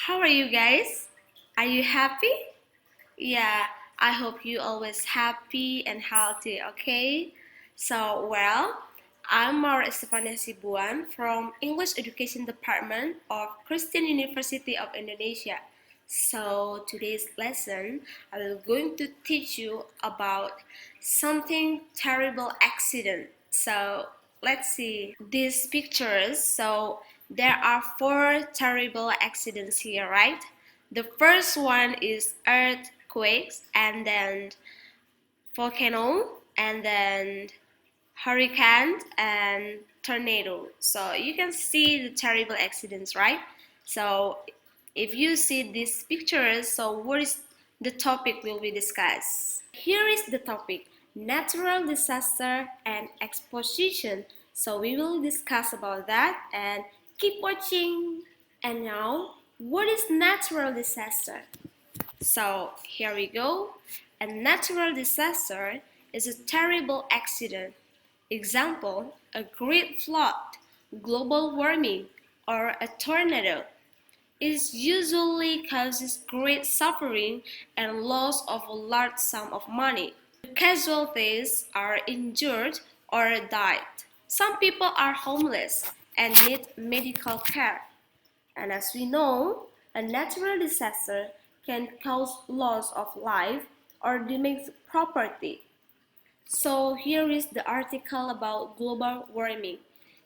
How are you guys? Are you happy? Yeah, I hope you always happy and healthy, okay? I'm Mawar Estepani Hasibuan from English Education Department of Kristen University of Indonesia. So today's lesson, I will going to teach you about something terrible accident. So let's see these pictures. So there are four terrible accidents here, right? The first one is earthquakes, and then volcano, and then hurricane and tornado. So you can see the terrible accidents, right? So if you see these pictures, so what is the topic will be discussed? Here is the topic: natural disaster and exposition. So we will discuss about that and keep watching. And now, what is natural disaster? So here we go. A natural disaster is a terrible accident. Example, a great flood, global warming, or a tornado. It usually causes great suffering and loss of a large sum of money. The casualties are injured or died. Some people are homeless and need medical care. And as we know, a natural disaster can cause loss of life or damage property. So here is the article about global warming.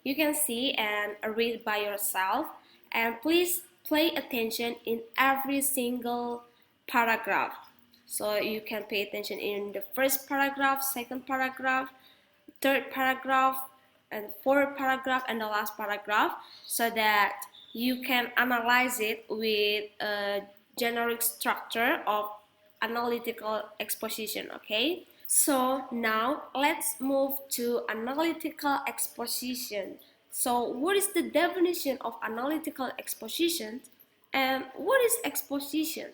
You can see and read by yourself, and please pay attention in every single paragraph. So you can pay attention in the first paragraph, second paragraph, third paragraph, and fourth paragraph, and the last paragraph, so that you can analyze it with a generic structure of analytical exposition, okay? So now let's move to analytical exposition. So what is the definition of analytical exposition and what is exposition?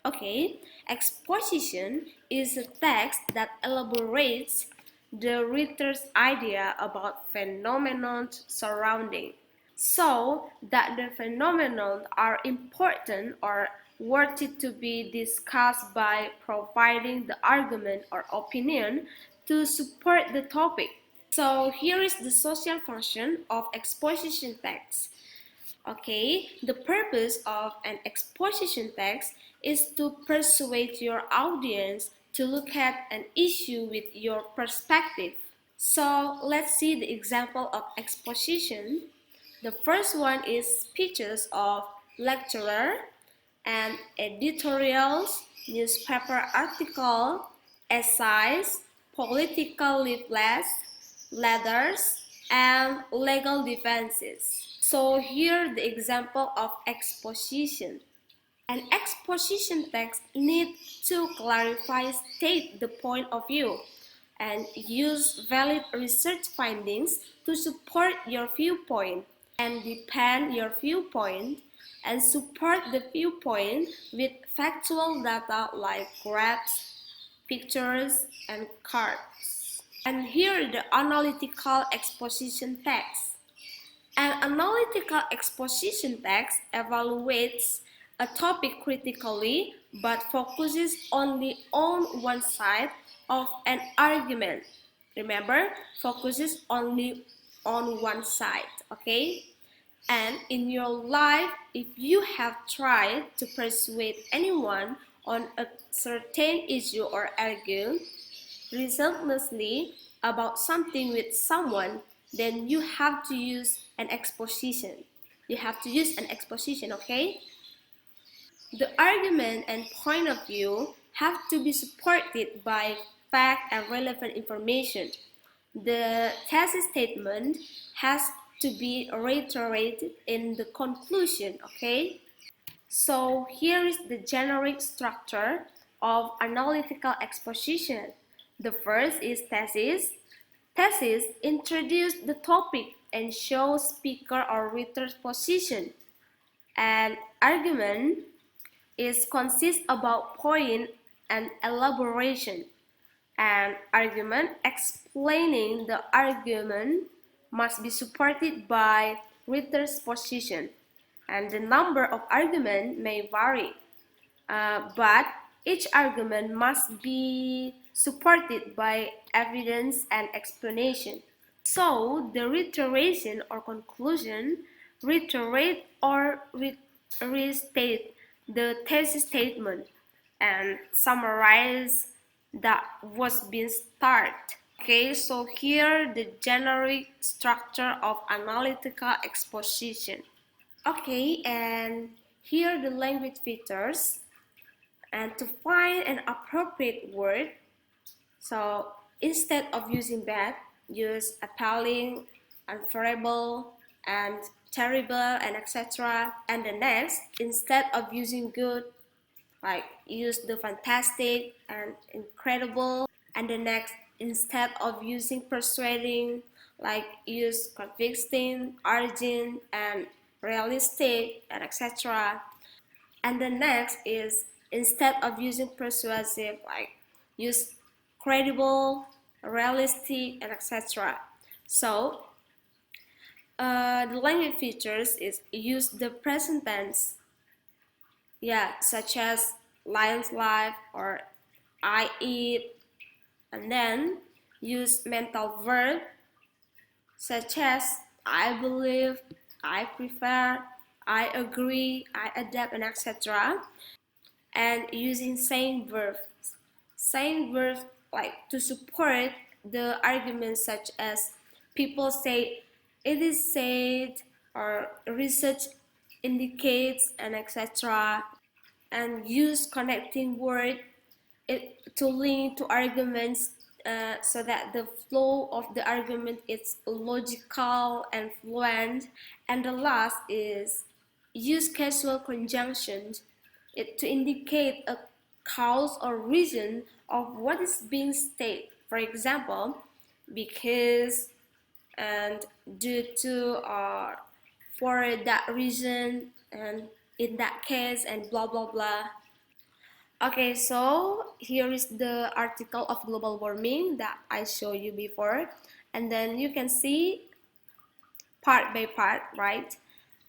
Okay, exposition is a text that elaborates the reader's idea about phenomenon surrounding, so that the phenomena are important or worthy to be discussed by providing the argument or opinion to support the topic. So here is the social function of exposition text. Okay, the purpose of an exposition text is to persuade your audience to look at an issue with your perspective. So let's see the example of exposition. The first one is speeches of lecturer and editorials, newspaper article, essays, political leaflets, letters, and legal defenses. So here the example of exposition. An exposition text needs to clarify, state the point of view, and use valid research findings to support your viewpoint, and defend your viewpoint, and support the viewpoint with factual data like graphs, pictures, and cards. And here the analytical exposition text. An analytical exposition text evaluates a topic critically but focuses only on one side of an argument. Remember, focuses only on one side, okay? And in your life, if you have tried to persuade anyone on a certain issue or argue relentlessly about something with someone, then you have to use an exposition. You have to use an exposition, okay? The argument and point of view have to be supported by fact and relevant information. The thesis statement has to be reiterated in the conclusion, okay? So here is the generic structure of analytical exposition. The first is thesis. Thesis introduces the topic and shows speaker or reader's position. And argument is consists about point and elaboration. An argument explaining the argument must be supported by reader's position. and the number of arguments may vary, but each argument must be supported by evidence and explanation. So, the reiteration or conclusion reiterate or restate the thesis statement and summarize that was being started. Okay, so here the generic structure of analytical exposition. Okay, and here the language features. And to find an appropriate word, so instead of using bad, use appalling, unfavorable, and terrible, and etc. And the next, instead of using good, like use the fantastic and incredible. And the next, instead of using persuading, like use convincing, urgent, and realistic, and etc. And the next is, instead of using persuasive, like use credible, realistic, and etc. So the language features is use the present tense, such as lion's life or I eat, and then use mental verb such as I believe, I prefer, I agree, I adapt, and etc. And using same verbs. Same verbs like to support the arguments such as people say it is said or research indicates and etc. And use connecting word to link to arguments so that the flow of the argument is logical and fluent. And the last is use causal conjunctions to indicate a cause or reason of what is being stated. For example, because and due to or for that reason and in that case and blah blah blah. Okay, so here is the article of global warming that I showed you before, and then you can see part by part, right?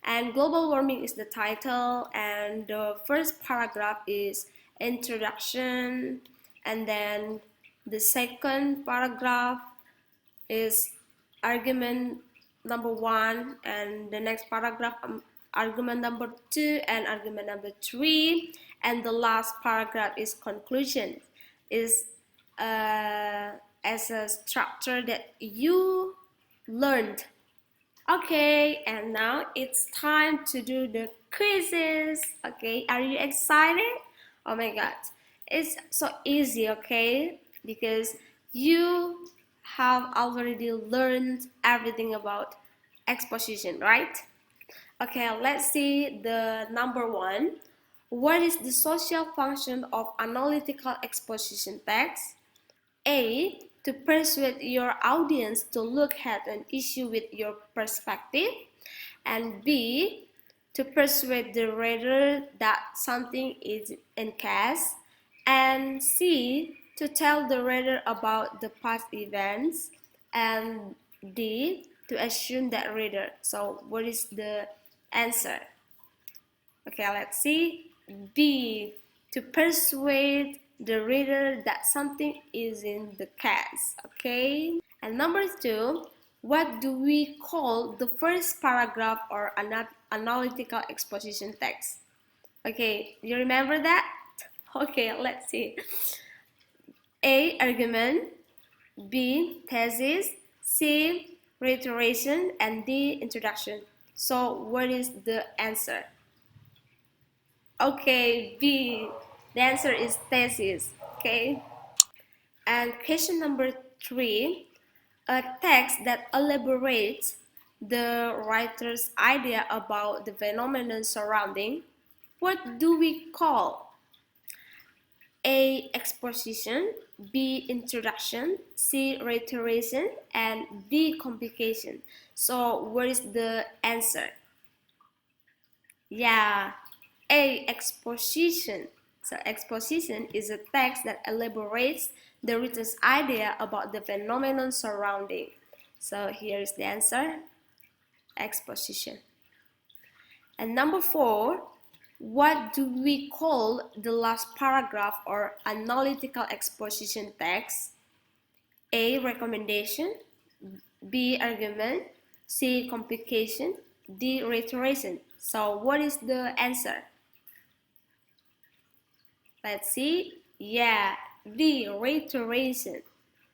And global warming is the title, and the first paragraph is introduction, and then the second paragraph is argument number 1, and the next paragraph argument number 2 and argument number 3, and the last paragraph is conclusion. Is as a structure that you learned. Okay, and now it's time to do the quizzes. Okay, are you excited? Oh my god, it's so easy, okay? Because you have already learned everything about exposition, right? Okay, let's see the number 1. What is the social function of analytical exposition text? A. To persuade your audience to look at an issue with your perspective. And B. To persuade the reader that something is in case. And C. To tell the reader about the past events. And D. To assume that reader. So what is the answer? Okay, let's see. B. To persuade the reader that something is in the case. Okay. And number 2, what do we call the first paragraph or analytical exposition text? Okay, you remember that? Okay, let's see. A. Argument. B. Thesis. C. Reiteration. And D. Introduction. So what is the answer? Okay, B. The answer is thesis. Okay. And question number 3, a text that elaborates the writer's idea about the phenomenon surrounding. What do we call? A. Exposition. B. Introduction. C. Reiteration. And D. Complication. So what is the answer? Yeah. A. Exposition. So exposition is a text that elaborates the writer's idea about the phenomenon surrounding. So here is the answer, exposition. And number 4, what do we call the last paragraph or analytical exposition text? A. Recommendation, B. Argument, C. Complication, D. Reiteration. So what is the answer? Let's see. Yeah, D. Reiteration.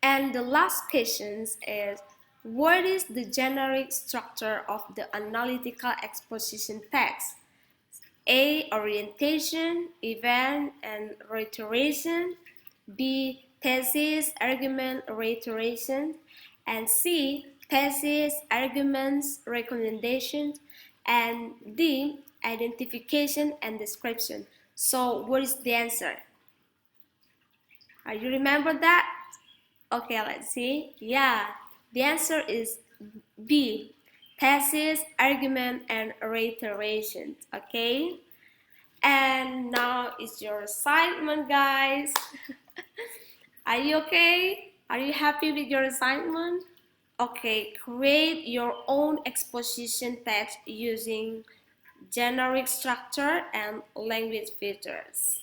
And the last question is, what is the generic structure of the analytical exposition text? A. Orientation, event, and reiteration. B. Thesis, argument, reiteration. And C. Thesis, arguments, recommendations. And D. Identification and description. So what is the answer? You remember that? Okay, let's see. Yeah, the answer is B. Thesis, argument, and reiteration. Okay? And now it's your assignment, guys. Are you okay? Are you happy with your assignment? Okay, create your own exposition text using generic structure and language features.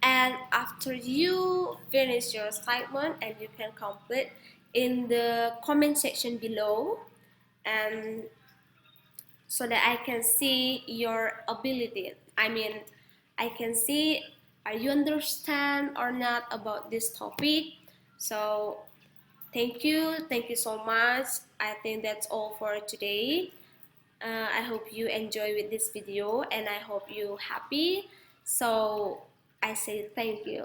And after you finish your assignment, and you can complete in the comment section below, and so that I can see your ability. I can see are you understand or not about this topic. So thank you so much. I think that's all for today. I hope you enjoy with this video, and I hope you happy. So I say thank you.